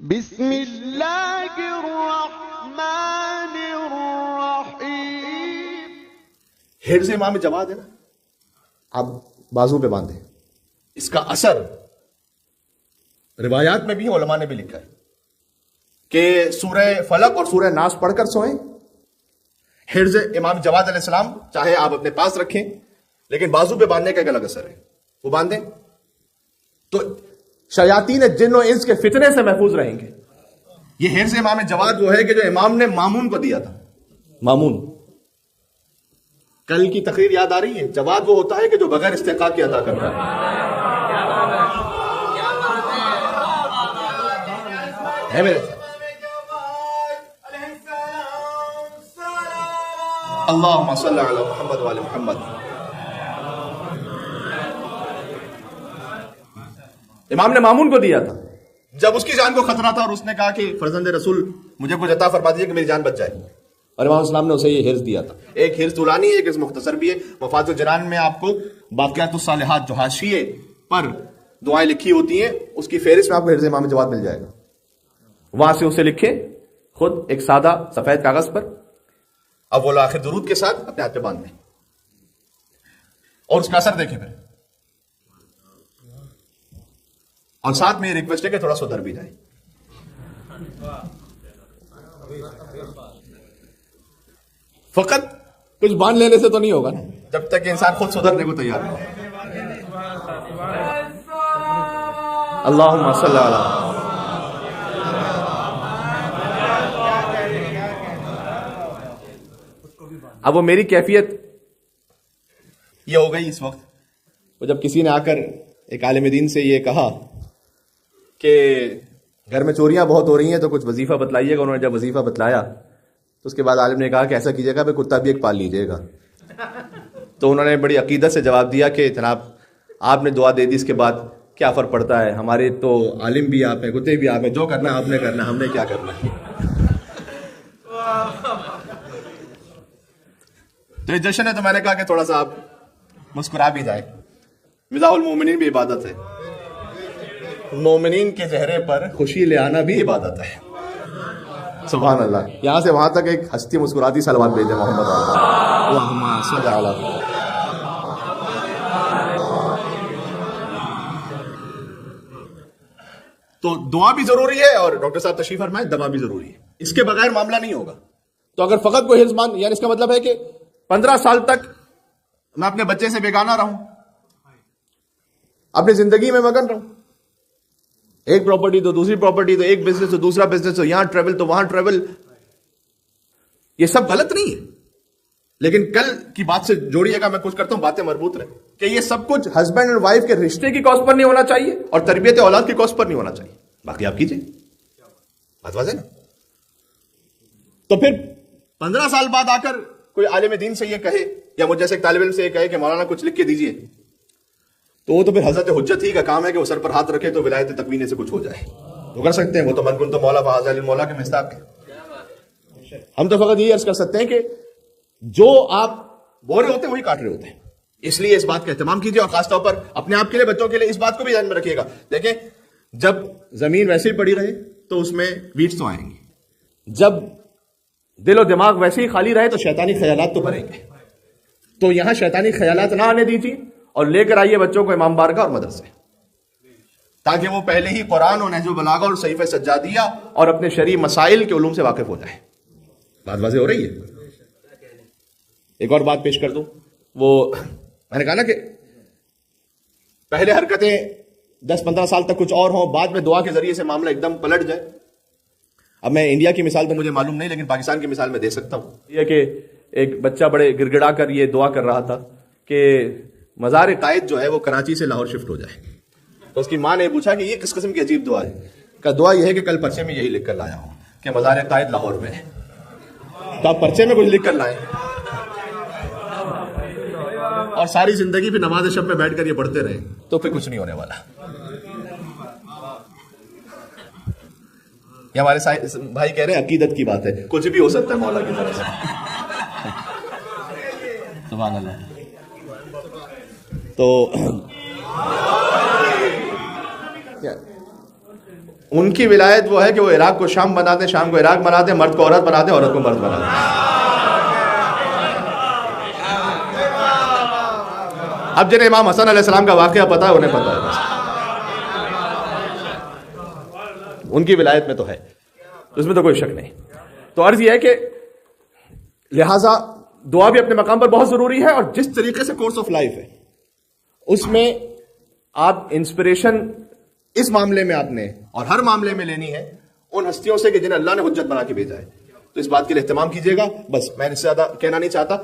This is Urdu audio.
بسم اللہ الرحمن الرحیم. حرز امام جواد ہے نا، آپ بازو پہ باندھیں. اس کا اثر روایات میں بھی علماء نے بھی لکھا ہے کہ سورہ فلق اور سورہ ناس پڑھ کر سوئیں. حرز امام جواد علیہ السلام چاہے آپ اپنے پاس رکھیں، لیکن بازو پہ باندھنے کا ایک الگ اثر ہے. وہ باندھیں تو شیاطین جن و انس کے فتنے سے محفوظ رہیں گے. یہ حرز امام جواد وہ ہے کہ جو امام نے مامون کو دیا تھا. مامون کل کی تقریر یاد آ رہی ہے؟ جواد وہ ہوتا ہے کہ جو بغیر استحقاق کے عطا کرتا ہے. ہے میرے ساتھ؟ اللہم صلی علی محمد وعلی محمد. امام نے مامون کو دیا تھا جب اس کی جان کو خطرہ تھا، اور اس نے کہا کہ فرزند رسول مجھے کچھ عطا فرما دیجیے کہ میری جان بچ جائے. اور امام السلام نے اسے یہ حرز دیا تھا. ایک حرز طولانی ہے، ایک حرز مختصر بھی ہے. مفاد الجنان میں آپ کو باقیات الصالحات جو حاشیے پر دعائیں لکھی ہوتی ہیں اس کی فہرست میں آپ کو حرز امام جواد مل جائے گا. وہاں سے اسے لکھے خود ایک سادہ سفید کاغذ پر، اول آخر درود کے ساتھ اپنے ہاتھ پہ باندھ دیں، اور اس کا اثر دیکھیں پھر. اور ساتھ میں یہ ریکویسٹ ہے کہ تھوڑا سدھر بھی جائے. فقط کچھ باندھ لینے سے تو نہیں ہوگا نا، جب تک کہ انسان خود سدھرنے کو تیار ہو. اللہم صلی علی. اب وہ میری کیفیت یہ ہو گئی اس وقت، وہ جب کسی نے آ کر ایک عالم دین سے یہ کہا کہ گھر میں چوریاں بہت ہو رہی ہیں تو کچھ وظیفہ بتلائیے گا. انہوں نے جب وظیفہ بتلایا تو اس کے بعد عالم نے کہا کہ ایسا کیجیے گا کہ کتا بھی ایک پال لیجیے گا. تو انہوں نے بڑی عقیدت سے جواب دیا کہ جناب آپ نے دعا دے دی، اس کے بعد کیا فرق پڑتا ہے؟ ہمارے تو عالم بھی آپ ہیں، کتے بھی آپ ہیں، جو کرنا آپ نے کرنا، ہم نے کیا کرنا ہے. تو یہ جشن ہے، تو میں نے کہا کہ تھوڑا سا آپ مسکرا بھی جائے. مزاح المومنین بھی عبادت ہے، مومنین کے چہرے پر خوشی لے آنا بھی عبادت ہے. سبحان اللہ. یہاں سے وہاں تک ایک ہستی مسکراتی سلوات بھیجے محمد اللہم صلی علی. تو دعا بھی ضروری ہے، اور ڈاکٹر صاحب تشریف فرمائیں دوا بھی ضروری ہے. اس کے بغیر معاملہ نہیں ہوگا. تو اگر فقط کوئی حرز باندھ، یعنی اس کا مطلب ہے کہ 15 سال تک میں اپنے بچے سے بیگانہ رہوں، اپنی زندگی میں مگن رہوں، ایک پراپرٹی تو دوسری پراپرٹی، تو ایک بزنس تو دوسرا بزنس، تو یہاں ٹریول تو وہاں ٹریول. یہ سب غلط نہیں ہے، لیکن کل کی بات سے جوڑیے گا. میں کچھ کرتا ہوں باتیں مربوط رہیں کہ یہ سب کچھ ہسبینڈ اینڈ وائف کے رشتے کی کاسٹ پر نہیں ہونا چاہیے، اور تربیت اولاد کی کاسٹ پر نہیں ہونا چاہیے. باقی آپ کیجیے، بات واضح نا. تو پھر 15 سال بعد آ کر کوئی عالم دین سے یہ کہے، یا مجھ جیسے ایک طالب علم سے یہ کہے کہ مولانا کچھ لکھ کے دیجیے، تو وہ تو پھر حضرت حجت ہی کا کام ہے کہ وہ سر پر ہاتھ رکھے تو ولایت تکوینے سے کچھ ہو جائے. وہ کر سکتے ہیں، وہ تو من کن تو مولا فاضل مولا کے مستاق ہے. ہم تو فقط یہ عرض کر سکتے ہیں کہ جو آپ بول رہے ہوتے ہیں وہی کاٹ رہے ہوتے ہیں. اس لیے اس بات کا اہتمام کیجیے، اور خاص طور پر اپنے آپ کے لیے، بچوں کے لیے اس بات کو بھی ذہن میں رکھیے گا. دیکھیں، جب زمین ویسے ہی پڑی رہے تو اس میں ویڈز تو آئیں گے، جب دل و دماغ ویسے ہی خالی رہے تو شیطانی خیالات تو بھریں گے. تو یہاں شیطانی خیالات نہ آنے دیجیے، اور لے کر آئیے بچوں کو امام بارگاہ اور مدرسے، تاکہ وہ پہلے ہی قرآن اور نہج البلاغہ اور صحیفہ سجادیہ اور اپنے شرعی مسائل کے علوم سے واقف ہو جائے. بات واضح ہو رہی ہے؟ ایک اور بات پیش کر دوں. وہ میں نے کہا نا کہ پہلے حرکتیں 10-15 سال تک کچھ اور ہوں، بعد میں دعا کے ذریعے سے معاملہ ایک دم پلٹ جائے. اب میں انڈیا کی مثال تو مجھے معلوم نہیں، لیکن پاکستان کی مثال میں دے سکتا ہوں. یہ کہ ایک بچہ بڑے گڑگڑا کر یہ دعا کر رہا تھا کہ مزار قائد جو ہے وہ کراچی سے لاہور شفٹ ہو جائے. تو اس کی ماں نے پوچھا کہ یہ کس قسم کی عجیب دعا ہے؟ کہ دعا یہ ہے کہ کل پرچے میں یہی لکھ کر لایا ہوں کہ مزار قائد لاہور میں ہے. تو آپ پرچے میں کچھ لکھ کر لائیں اور ساری زندگی پھر نماز شب میں بیٹھ کر یہ پڑھتے رہیں تو پھر کچھ نہیں ہونے والا. یہ ہمارے بھائی کہہ رہے ہیں عقیدت کی بات ہے، کچھ بھی ہو سکتا ہے مولا کی طرف سے. سبحان اللہ. تو ان کی ولایت وہ ہے کہ وہ عراق کو شام بناتے ہیں، شام کو عراق بناتے ہیں، مرد کو عورت بناتے ہیں، عورت کو مرد بناتے ہیں۔ اب جنہیں امام حسن علیہ السلام کا واقعہ پتا ہے انہیں پتا ہے بس، ان کی ولایت میں تو ہے، اس میں تو کوئی شک نہیں۔ تو عرض یہ ہے کہ لہٰذا دعا بھی اپنے مقام پر بہت ضروری ہے، اور جس طریقے سے کورس آف لائف ہے اس میں آپ انسپریشن اس معاملے میں آپ نے اور ہر معاملے میں لینی ہے ان ہستیوں سے کہ جنہیں اللہ نے حجت بنا کے بھیجا ہے۔ تو اس بات کے لیے اہتمام کیجیے گا، بس میں اس سے زیادہ کہنا نہیں چاہتا۔